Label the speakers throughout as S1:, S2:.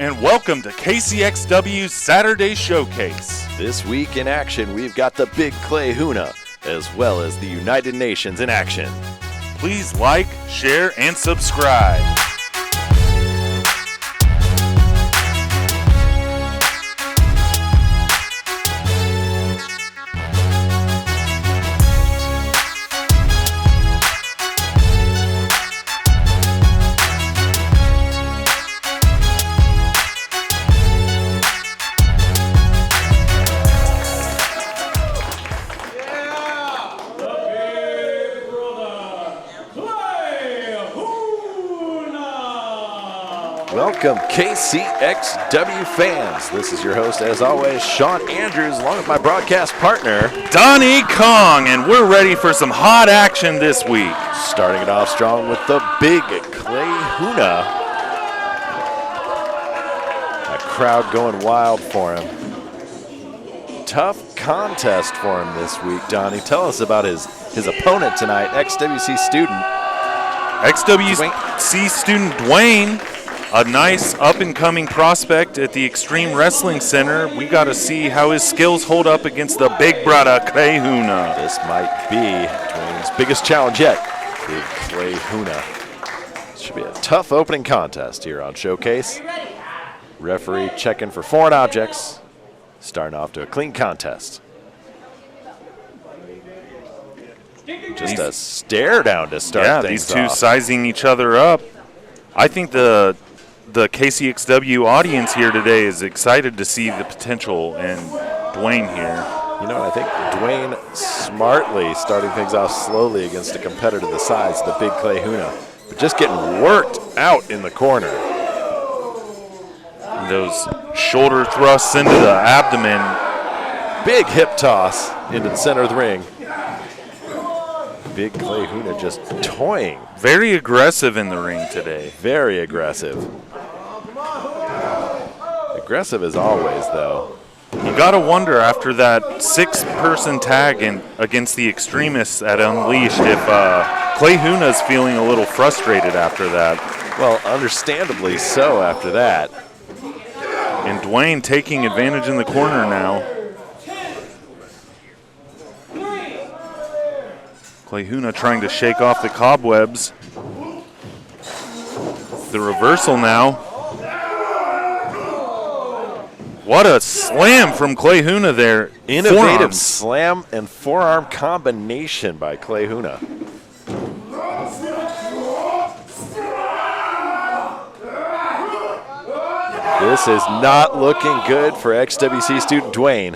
S1: and welcome to KCXW's Saturday Showcase.
S2: This week in action, we've got the big Kayuna, as well as the United Nations in action.
S1: Please like, share, and subscribe.
S2: Welcome, KCXW fans. This is your host, as always, Sean Andrews, along with my broadcast partner,
S1: Donnie Kong, and we're ready for some hot action this week.
S2: Starting it off strong with the big Kayuna. A crowd going wild for him. Tough contest for him this week, Donnie. Tell us about his opponent tonight, XWC student.
S1: XWC student Dwayne. A nice up-and-coming prospect at the Extreme Wrestling Center. We got to see how his skills hold up against the big brother, Kayuna.
S2: This might be Dwayne's biggest challenge yet, big Kayuna. Should be a tough opening contest here on Showcase. Referee checking for foreign objects. Starting off to a clean contest. Just a stare down to start things off.
S1: Yeah, these two sizing each other up. I think the KCXW audience here today is excited to see the potential in Dwayne here.
S2: You know, I think Dwayne smartly starting things off slowly against a competitor the size of the big Kayuna, but just getting worked out in the corner.
S1: And those shoulder thrusts into the abdomen.
S2: Big hip toss into the center of the ring. Big Kayuna just toying.
S1: Very aggressive in the ring today.
S2: Very aggressive. Aggressive as always, though.
S1: You got to wonder after that 6-person tag against the extremists at Unleashed if Kayuna's feeling a little frustrated after that.
S2: Well, understandably so after that.
S1: And Dwayne taking advantage in the corner now. Kayuna trying to shake off the cobwebs. The reversal now. What a slam from Kayuna there.
S2: Innovative
S1: Forearms.
S2: Slam and forearm combination by Kayuna. This is not looking good for XWC student Dwayne.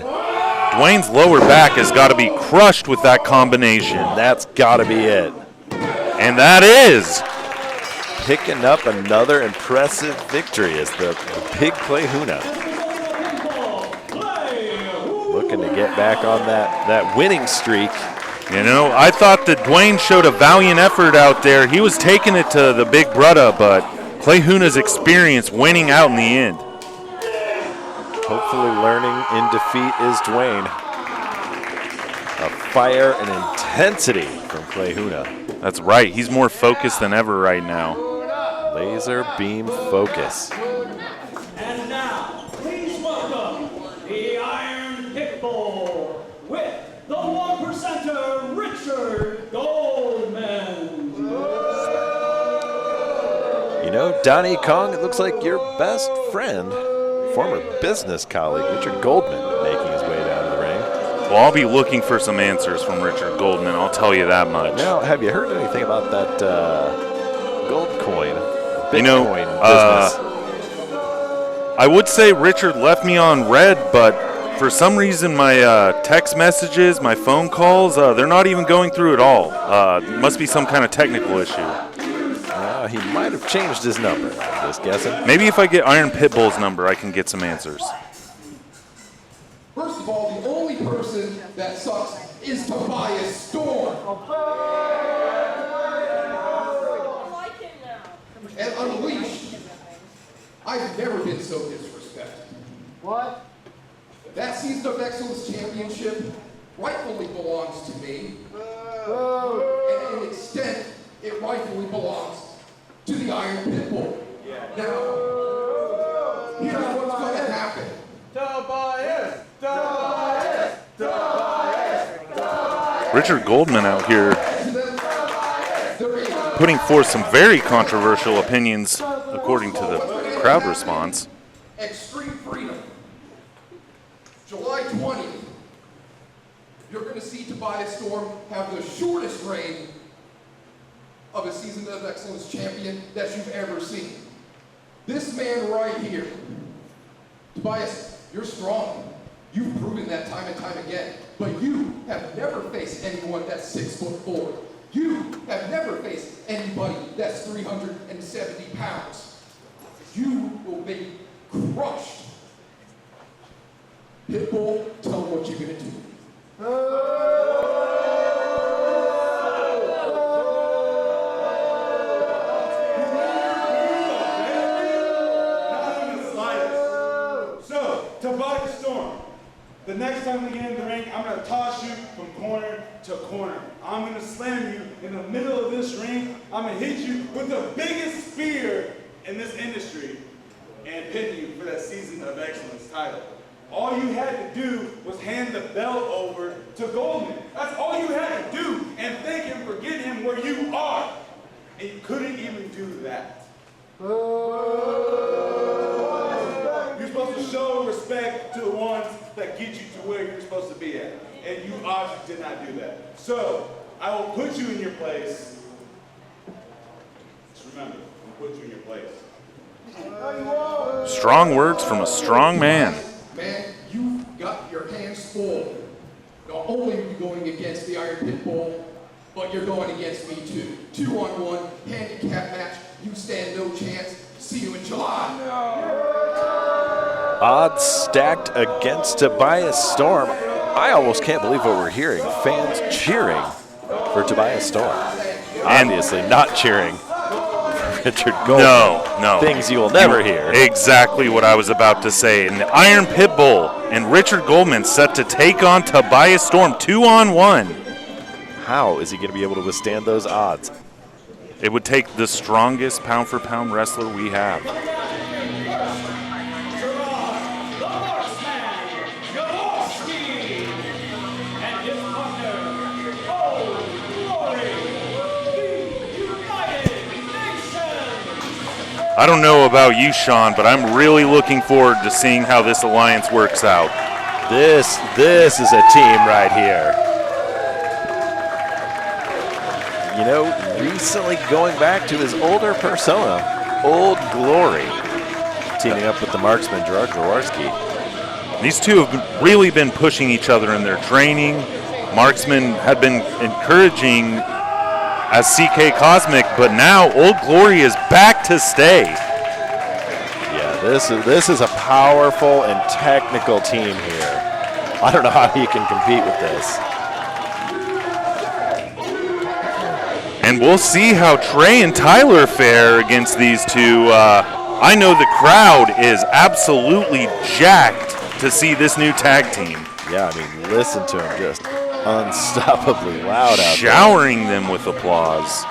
S1: Dwayne's lower back has got to be crushed with that combination.
S2: That's got to be it.
S1: And that is.
S2: Picking up another impressive victory as the big Kayuna. Looking to get back on that winning streak.
S1: You know, I thought that Dwayne showed a valiant effort out there. He was taking it to the big brother, but Kayuna's experience winning out in the end.
S2: Hopefully learning in defeat is Dwayne. A fire and intensity from Kayuna.
S1: That's right. He's more focused than ever right now.
S2: Laser beam focus.
S3: And now, please welcome the Iron Pitbull with the 1%er, Richard Goldman.
S2: You know, Donnie Kong, it looks like your best friend, former business colleague, Richard Goldman, making his way down to the ring.
S1: Well, I'll be looking for some answers from Richard Goldman, I'll tell you that much.
S2: Now, have you heard anything about that gold coin, Bitcoin
S1: you know,
S2: business?
S1: I would say Richard left me on red, but for some reason my text messages, my phone calls, they're not even going through at all. Must be some kind of technical issue.
S2: He might have changed his number, I'm just guessing.
S1: Maybe if I get Iron Pitbull's number, I can get some answers.
S4: First of all, the only person that sucks is Tobias Storm. And Unleashed, I've never been so disrespected. What? That Season of Excellence Championship rightfully belongs to me. And to an extent, it rightfully belongs to the Iron Pitbull. Now, Here's what's going to happen.
S3: Tobias!
S1: Richard Goldman out here putting forth some very controversial opinions according to the crowd response.
S4: Extreme Freedom. July 20th. You're going to see Tobias Storm have the shortest reign of a Season of Excellence champion that you've ever seen. This man right here. Tobias, you're strong. You've proven that time and time again. But you have never faced anyone that's 6'4". You have never faced anybody that's 370 pounds. You will be crushed. Pitbull, tell them what you're going to do.
S5: So, Tobias Storm, the next time we get in the ring, I'm going to toss you from corner to corner. I'm going to slam you in the middle of this ring. I'm going to hit you with the biggest spear in this industry and pin you for that Season of Excellence title. All you had to do was hand the belt over to Goldman. That's all you had to do, and thank him for getting him where you are. And you couldn't even do that. You're supposed to show respect to the ones that get you to where you're supposed to be at. And you obviously did not do that. So, I will put you in your place. Just remember, I'll put you in your place.
S1: Strong words from a strong man.
S4: Man, you've got your hands full. Not only are you going against the Iron Pitbull, but you're going against me too. 2-on-1, handicap match. You stand no chance. See you in July.
S2: Odds stacked against Tobias Storm. I almost can't believe what we're hearing. Fans cheering for Tobias Storm. Obviously not cheering for Richard Goldman.
S1: No.
S2: Things you will never hear.
S1: Exactly what I was about to say. And the Iron Pitbull and Richard Goldman set to take on Tobias Storm 2-on-1.
S2: How is he going to be able to withstand those odds?
S1: It would take the strongest pound-for-pound wrestler we have.
S3: The Marksman, and his partner, Old Glory, the United Nations.
S1: I don't know about you, Sean, but I'm really looking forward to seeing how this alliance works out.
S2: This is a team right here. You know, recently going back to his older persona, Old Glory, teaming up with the Marksman, Gerard Jaworski.
S1: These two have really been pushing each other in their training. Marksman had been encouraging as CK Cosmic, but now Old Glory is back to stay.
S2: Yeah, this is a powerful and technical team here. I don't know how you can compete with this.
S1: And we'll see how Trey and Tyler fare against these two. I know the crowd is absolutely jacked to see this new tag team.
S2: Yeah, I mean, listen to him just unstoppably loud out
S1: Showering them with applause.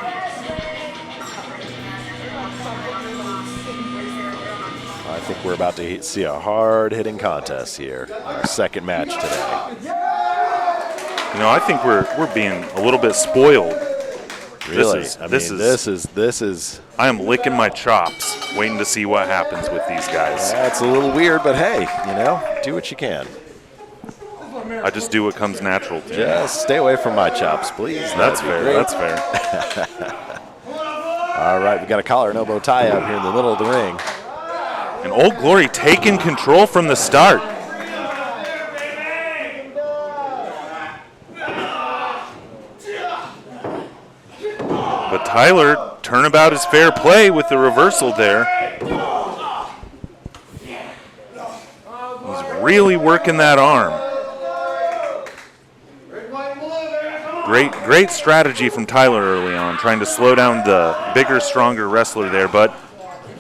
S2: I think we're about to see a hard-hitting contest here. Our second match today.
S1: You know, I think we're being a little bit spoiled.
S2: Really?
S1: This is. I am licking my chops, waiting to see what happens with these guys.
S2: That's a little weird, but hey, you know, do what you can.
S1: I just do what comes natural to me.
S2: Just stay away from my chops, please.
S1: That's fair.
S2: Great.
S1: That's fair.
S2: All right, we got a collar and elbow tie out here in the middle of the ring.
S1: And Old Glory taking control from the start. But Tyler, turnabout is fair play with the reversal there. He's really working that arm. Great strategy from Tyler early on, trying to slow down the bigger, stronger wrestler there, but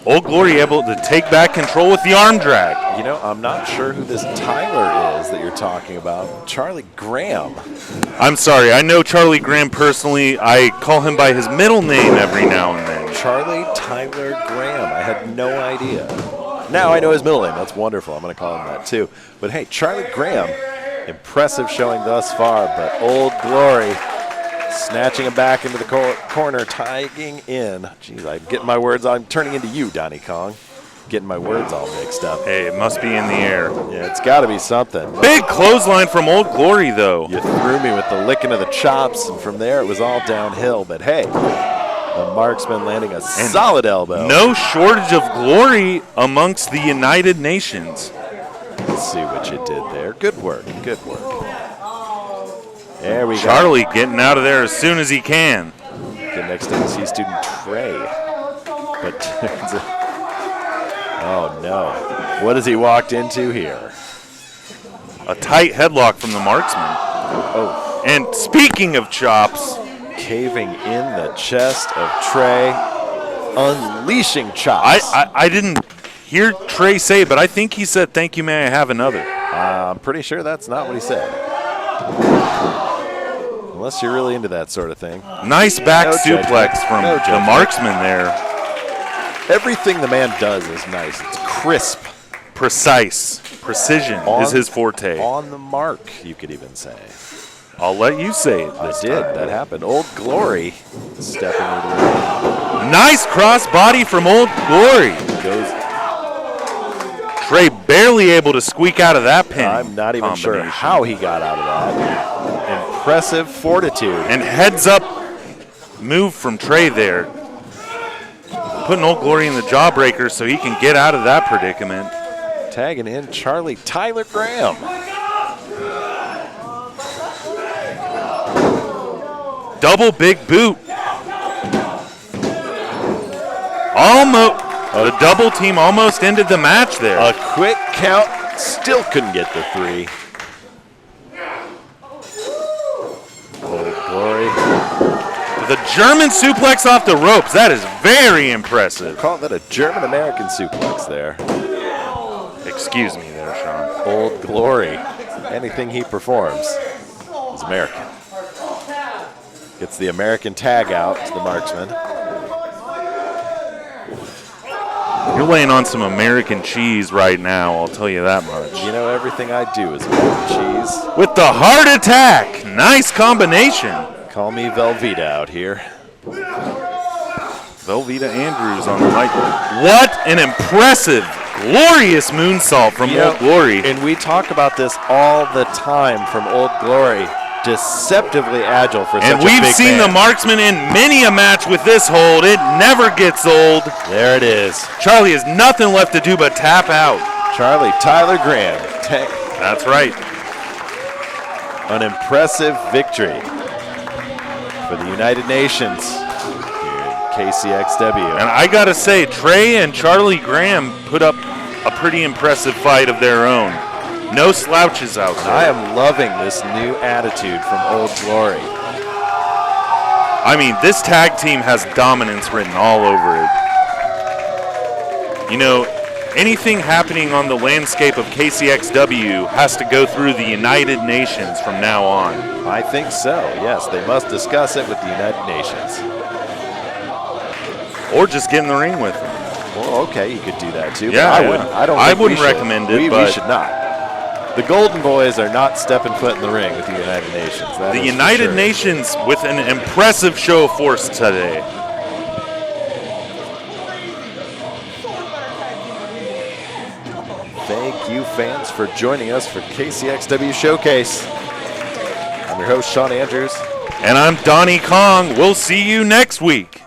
S1: Old Glory able to take back control with the arm drag.
S2: You know, I'm not sure who this Tyler is that you're talking about. Charlie Graham.
S1: I'm sorry, I know Charlie Graham personally. I call him by his middle name every now and then.
S2: Charlie Tyler Graham. I had no idea. Now I know his middle name. That's wonderful. I'm going to call him that too. But hey, Charlie Graham, impressive showing thus far, but Old Glory snatching him back into the corner, tagging in. Jeez, I'm getting my words. I'm turning into you, Donnie Kong. Getting my words all mixed up.
S1: Hey, it must be in the air.
S2: Yeah, it's got to be something.
S1: Big clothesline from Old Glory, though.
S2: You threw me with the licking of the chops, and from there it was all downhill. But hey, the Marksman landing a solid elbow.
S1: No shortage of glory amongst the United Nations.
S2: Let's see what you did there. Good work. Good work. There we go.
S1: Charlie getting out of there as soon as he can.
S2: Get next to NC student Trey. But oh no. What has he walked into here?
S1: A tight headlock from the Marksman.
S2: Oh.
S1: And speaking of chops,
S2: Caving in the chest of Trey. Unleashing chops.
S1: I didn't hear Trey say it, but I think he said, "Thank you, may I have another?"
S2: I'm pretty sure that's not what he said. Unless you're really into that sort of thing.
S1: Nice back
S2: No
S1: suplex
S2: judgment.
S1: from
S2: No
S1: the
S2: judgment.
S1: Marksman there.
S2: Everything the man does is nice. It's crisp.
S1: Precise. Precision is his forte.
S2: On the mark, you could even say.
S1: I'll let you say it.
S2: I did. That happened. Old Glory stepping into the ring.
S1: Nice cross body from Old Glory.
S2: Goes.
S1: Trey barely able to squeak out of that pin.
S2: I'm not even sure
S1: combination.
S2: how he got out of that. Impressive fortitude.
S1: And heads up move from Trey there. Putting Old Glory in the jawbreaker so he can get out of that predicament.
S2: Tagging in Tyler Graham.
S1: Double big boot. Almost. The double team almost ended the match there.
S2: A quick count. Still couldn't get the 3. Old Glory.
S1: The German suplex off the ropes. That is very impressive.
S2: Call that a German-American suplex there.
S1: Excuse me there, Sean.
S2: Old Glory. Anything he performs is American. Gets the American tag out to the Marksman.
S1: You're laying on some American cheese right now, I'll tell you that much.
S2: You know, everything I do is American cheese.
S1: With the heart attack. Nice combination.
S2: Call me Velveeta out here.
S1: Velveeta Andrews on the mic. What an impressive, glorious moonsault from Old Glory.
S2: And we talk about this all the time from Old Glory. Deceptively agile for such a big man.
S1: And we've seen the Marksman in many a match with this hold. It never gets old.
S2: There it is.
S1: Charlie has nothing left to do but tap out.
S2: Tyler Graham.
S1: That's right.
S2: An impressive victory for the United Nations here in KCXW.
S1: And I got to say, Trey and Charlie Graham put up a pretty impressive fight of their own. No slouches out there.
S2: I am loving this new attitude from Old Glory.
S1: I mean, this tag team has dominance written all over it. You know, anything happening on the landscape of KCXW has to go through the United Nations from now on.
S2: I think so, yes. They must discuss it with the United Nations.
S1: Or just get in the ring with them.
S2: Well, okay, you could do that too.
S1: Yeah,
S2: but I wouldn't
S1: recommend it,
S2: We
S1: but
S2: should not. The Golden Boys are not stepping foot in the ring with the United Nations.
S1: The United Nations with an impressive show of force today.
S2: Thank you, fans, for joining us for KCXW Showcase. I'm your host, Sean Andrews.
S1: And I'm Donnie Kong. We'll see you next week.